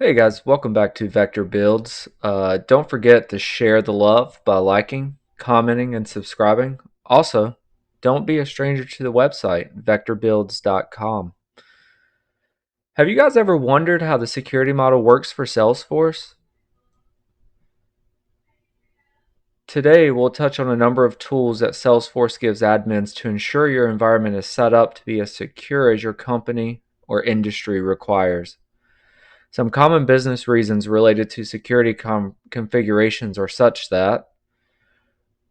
Hey guys, welcome back to Vector Builds. Don't forget to share the love by liking, commenting, and subscribing. Also, don't be a stranger to the website, vectorbuilds.com. Have you guys ever wondered how the security model works for Salesforce? Today, we'll touch on a number of tools that Salesforce gives admins to ensure your environment is set up to be as secure as your company or industry requires. Some common business reasons related to security configurations are such that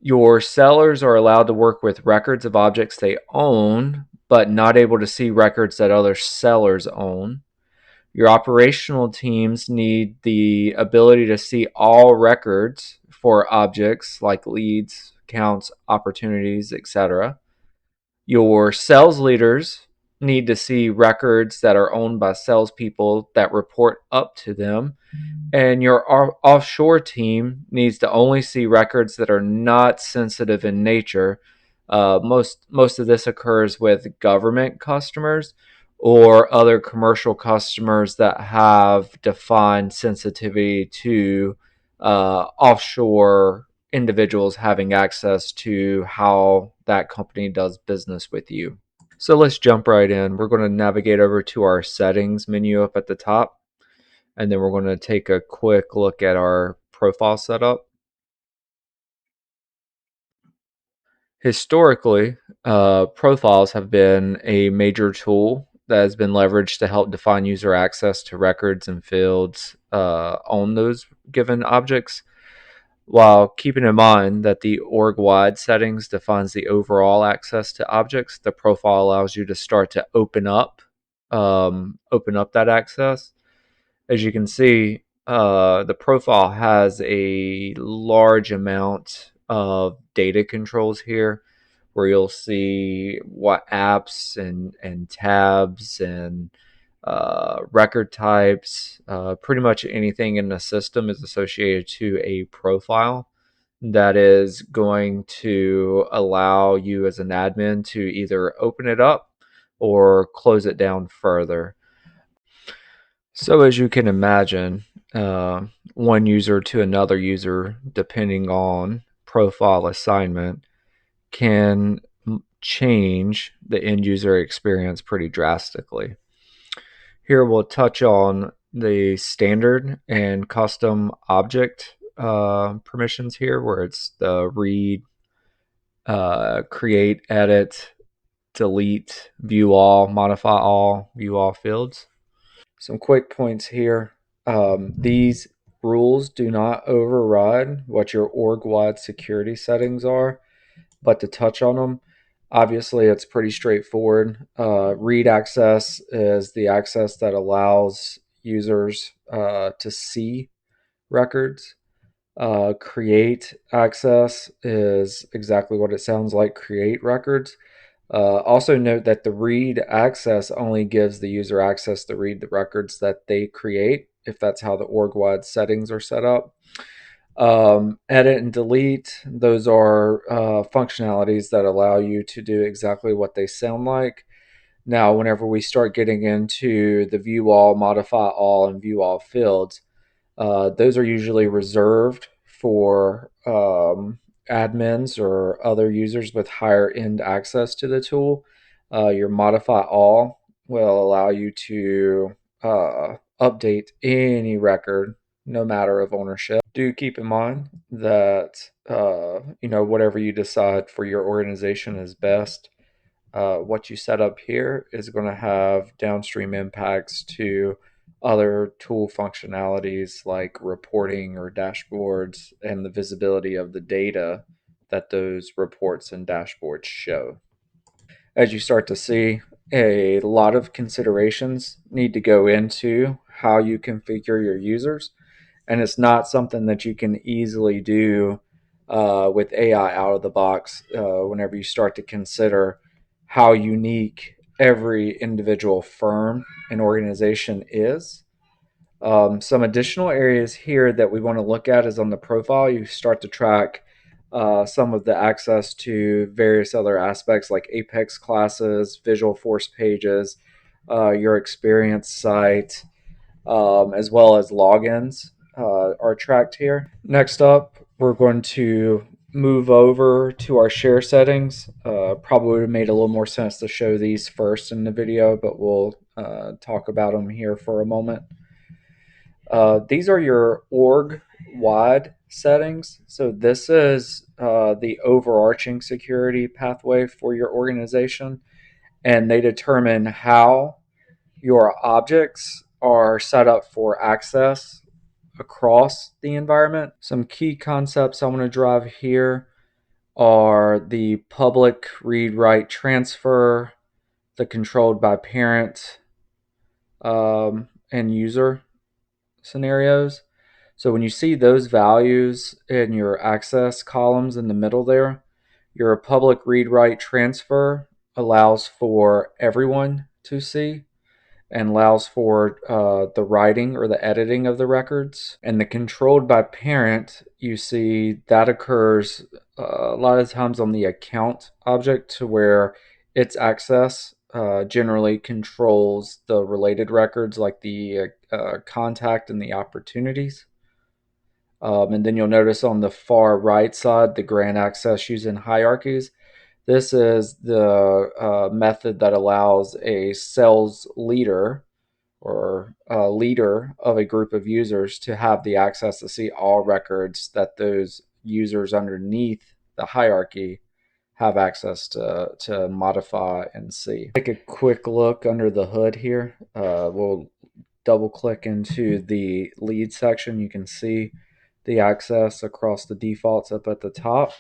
your sellers are allowed to work with records of objects they own, but not able to see records that other sellers own. Your operational teams need the ability to see all records for objects like leads, accounts, opportunities, etc. Your sales leaders need to see records that are owned by salespeople that report up to them, and your offshore team needs to only see records that are not sensitive in nature. Most of this occurs with government customers or other commercial customers that have defined sensitivity to offshore individuals having access to how that company does business with you. So let's jump right in. We're going to navigate over to our settings menu up at the top, and then we're going to take a quick look at our profile setup. Historically, profiles have been a major tool that has been leveraged to help define user access to records and fields on those given objects, while keeping in mind that the org-wide settings defines the overall access to objects. The profile allows you to start to open up that access. As you can see, the profile has a large amount of data controls here, where you'll see what apps and tabs and record types, pretty much anything in the system is associated to a profile that is going to allow you as an admin to either open it up or close it down further. So, as you can imagine, one user to another user, depending on profile assignment, can change the end user experience pretty drastically. Here we'll touch on the standard and custom object permissions here, where it's the read, create, edit, delete, view all, modify all, view all fields. Some quick points here. These rules do not override what your org-wide security settings are, but to touch on them, obviously it's pretty straightforward. Read access is the access that allows users to see records. Create access is exactly what it sounds like, create records. Also note that the read access only gives the user access to read the records that they create, if that's how the org-wide settings are set up. Edit and delete, those are functionalities that allow you to do exactly what they sound like. Now, whenever we start getting into the view all, modify all, and view all fields, those are usually reserved for admins or other users with higher end access to the tool. Your modify all will allow you to update any record, no matter of ownership. Do keep in mind that whatever you decide for your organization is best. What you set up here is going to have downstream impacts to other tool functionalities like reporting or dashboards and the visibility of the data that those reports and dashboards show. As you start to see, a lot of considerations need to go into how you configure your users, and it's not something that you can easily do with AI out of the box whenever you start to consider how unique every individual firm and organization is. Some additional areas here that we want to look at is on the profile. You start to track some of the access to various other aspects like Apex classes, Visual Force pages, your experience site. as well as logins are tracked here. Next up, we're going to move over to our share settings. Probably would have made a little more sense to show these first in the video, but we'll talk about them here for a moment. These are your org-wide settings. So this is the overarching security pathway for your organization, and they determine how your objects are set up for access across the environment. Some key concepts I want to drive here are the public read write transfer, the controlled by parent and user scenarios. So when you see those values in your access columns in the middle there, your public read write transfer allows for everyone to see and allows for the writing or the editing of the records. And the controlled by parent, you see that occurs a lot of times on the account object, to where its access generally controls the related records like the contact and the opportunities. And then you'll notice on the far right side, the grant access using hierarchies. This is the method that allows a sales leader or a leader of a group of users to have the access to see all records that those users underneath the hierarchy have access to modify and see. Take a quick look under the hood here. We'll double click into the lead section. You can see the access across the defaults up at the top.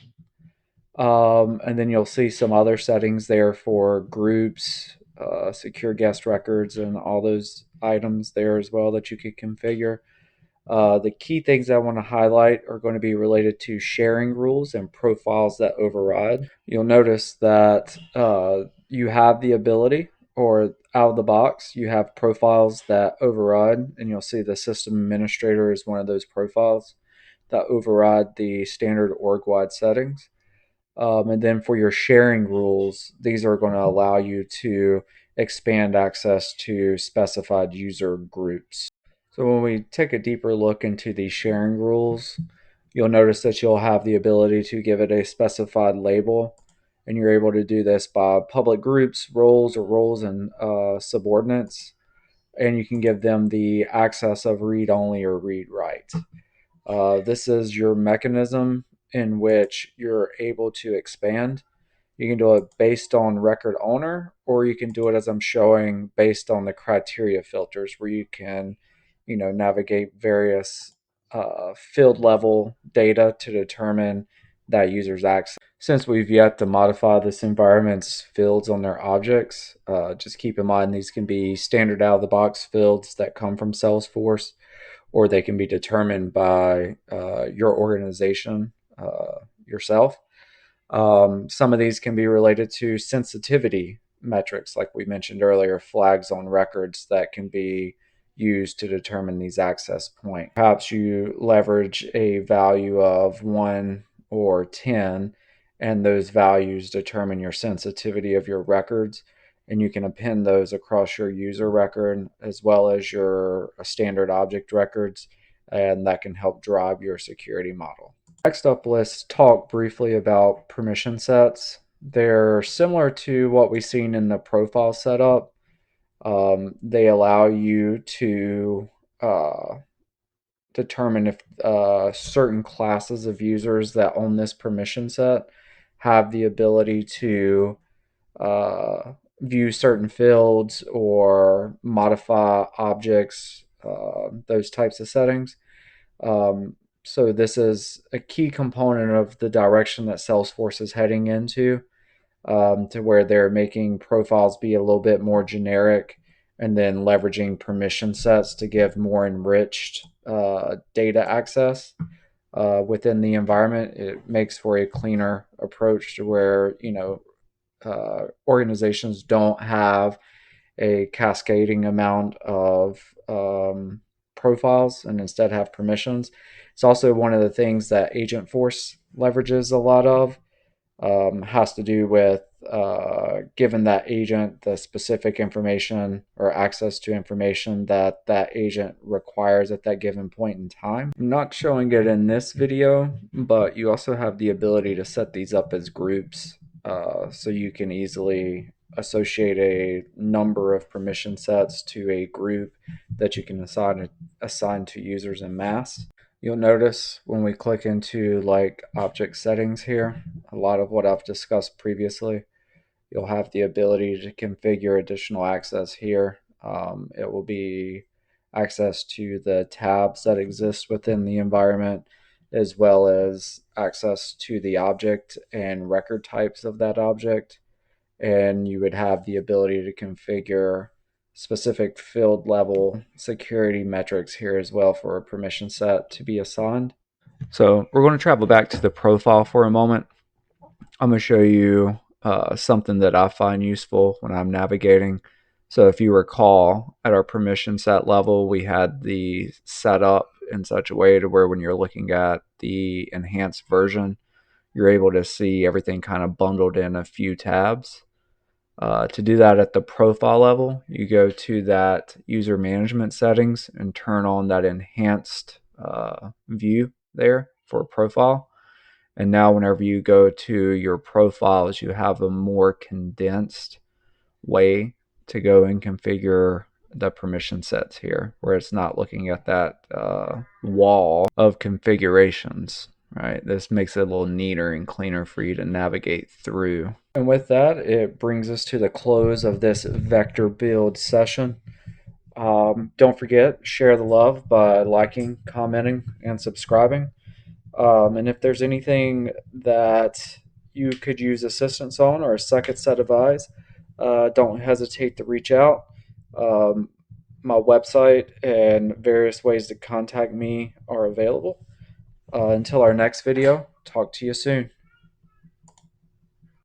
And then you'll see some other settings there for groups, secure guest records, and all those items there as well that you could configure. The key things I want to highlight are going to be related to sharing rules and profiles that override. You'll notice that you have the ability, or out of the box, you have profiles that override, and you'll see the system administrator is one of those profiles that override the standard org-wide settings. And then for your sharing rules, these are going to allow you to expand access to specified user groups. So when we take a deeper look into these sharing rules, you'll notice that you'll have the ability to give it a specified label. And you're able to do this by public groups, roles, or roles and subordinates. And you can give them the access of read only or read write. This is your mechanism in which you're able to expand. You can do it based on record owner, or you can do it as I'm showing based on the criteria filters, where you can, navigate various field level data to determine that user's access. Since we've yet to modify this environment's fields on their objects, just keep in mind these can be standard out of the box fields that come from Salesforce, or they can be determined by your organization yourself. Some of these can be related to sensitivity metrics, like we mentioned earlier, flags on records that can be used to determine these access points. Perhaps you leverage a value of 1 or 10, and those values determine your sensitivity of your records, and you can append those across your user record as well as your standard object records, and that can help drive your security model. Next up, let's talk briefly about permission sets. They're similar to what we've seen in the profile setup. They allow you to determine if certain classes of users that own this permission set have the ability to view certain fields or modify objects, those types of settings. So this is a key component of the direction that Salesforce is heading into, to where they're making profiles be a little bit more generic, and then leveraging permission sets to give more enriched data access within the environment. It makes for a cleaner approach to where, organizations don't have a cascading amount of profiles and instead have permissions. It's also one of the things that Agentforce leverages a lot of. Has to do with giving that agent the specific information or access to information that that agent requires at that given point in time. I'm not showing it in this video, but you also have the ability to set these up as groups, so you can easily associate a number of permission sets to a group that you can assign to users en masse. You'll notice when we click into like object settings here, a lot of what I've discussed previously, you'll have the ability to configure additional access here. It will be access to the tabs that exist within the environment, as well as access to the object and record types of that object. And you would have the ability to configure specific field level security metrics here as well for a permission set to be assigned. So we're going to travel back to the profile for a moment. I'm going to show you something that I find useful when I'm navigating. So if you recall, at our permission set level, we had the setup in such a way to where when you're looking at the enhanced version, you're able to see everything kind of bundled in a few tabs. To do that at the profile level, you go to that user management settings and turn on that enhanced view there for profile. And now whenever you go to your profiles, you have a more condensed way to go and configure the permission sets here, where it's not looking at that wall of configurations, right? This makes it a little neater and cleaner for you to navigate through. And with that, it brings us to the close of this vector build session. Don't forget, share the love by liking, commenting, and subscribing. And if there's anything that you could use assistance on or a second set of eyes, don't hesitate to reach out. Um, my website and various ways to contact me are available. Until our next video, talk to you soon.